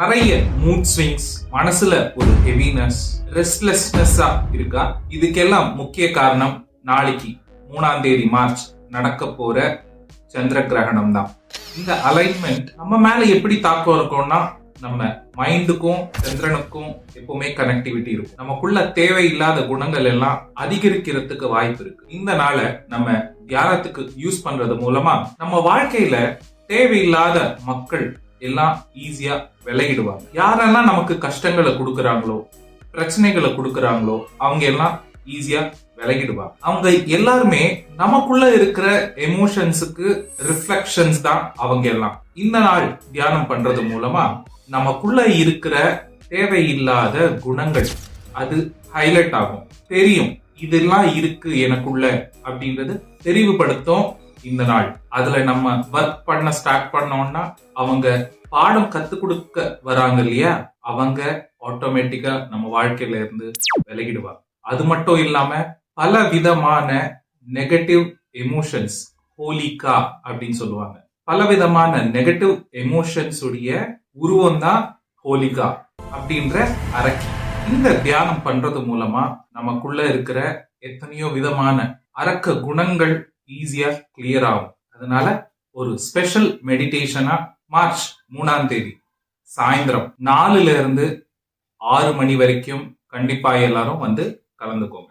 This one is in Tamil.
நிறைய மூட் ஸ்விங்ஸ், மனசுல ஒரு ஹெவினஸ், ரெஸ்ட்லெஸ்னஸா இருக்கா? இதுக்கெல்லாம் முக்கிய காரணம் நாளைக்கு 3ஆம் தேதி மார்ச் நடக்க போற சந்திர கிரகணம் தான். இந்த அலைன்மெண்ட் நம்ம மேல எப்படி தாக்கம் இருக்கும்னா, நம்ம மைண்டுக்கும் சந்திரனுக்கும் எப்பவுமே கனெக்டிவிட்டி இருக்கும். நமக்குள்ள தேவையில்லாத குணங்கள் எல்லாம் அதிகரிக்கிறதுக்கு வாய்ப்பு இருக்கு. இந்த நாளை நம்ம தியானத்துக்கு யூஸ் பண்றது மூலமா நம்ம வாழ்க்கையில தேவையில்லாத மக்கள் எல்லாம் ஈஸியா விலகிடுவாங்க. யாரெல்லாம் நமக்கு கஷ்டங்களை கொடுக்கறாங்களோ, பிரச்சனைகளை கொடுக்கறாங்களோ, அவங்க எல்லாம் ஈஸியா விலகிடுவாங்க. அவங்க எல்லாருமே நமக்குள்ள இருக்கிற எமோஷன்ஸுக்கு ரிஃப்ளெக்ஷன்ஸ் தான் அவங்க எல்லாம். இந்த நாள் தியானம் பண்றது மூலமா நமக்குள்ள இருக்கிற தேவையில்லாத குணங்கள் அது ஹைலைட் ஆகும், தெரியும். இதெல்லாம் இருக்கு எனக்குள்ள அப்படின்றது தெரிவுபடுத்தும் இந்த நாள். அதுல நம்ம ஒர்க் பண்ண ஸ்டார்ட் பண்ணோம்னா, அவங்க பாடம் கத்து கொடுக்க வராங்க இல்லையா, அவங்க ஆட்டோமேட்டிக்கா நம்ம வாழ்க்கையில இருந்து விலகிடுவாங்க. அது மட்டும் இல்லாம பல விதமான நெகட்டிவ் எமோஷன்ஸ், ஹோலிகா அப்படின்னு சொல்லுவாங்க, பல விதமான நெகட்டிவ் எமோஷன்ஸ் உடைய உருவம் தான் ஹோலிகா அப்படின்ற அரக்கி. இந்த தியானம் பண்றது மூலமா நமக்குள்ள இருக்கிற எத்தனையோ விதமான அரக்க குணங்கள் ஈஸியா கிளியர் ஆகும். அதனால ஒரு ஸ்பெஷல் மெடிடேஷனா மார்ச் 3ஆம் தேதி சாயந்தரம் 4 to 6 மணி வரைக்கும் கண்டிப்பா எல்லாரும் வந்து கலந்துக்கோங்க.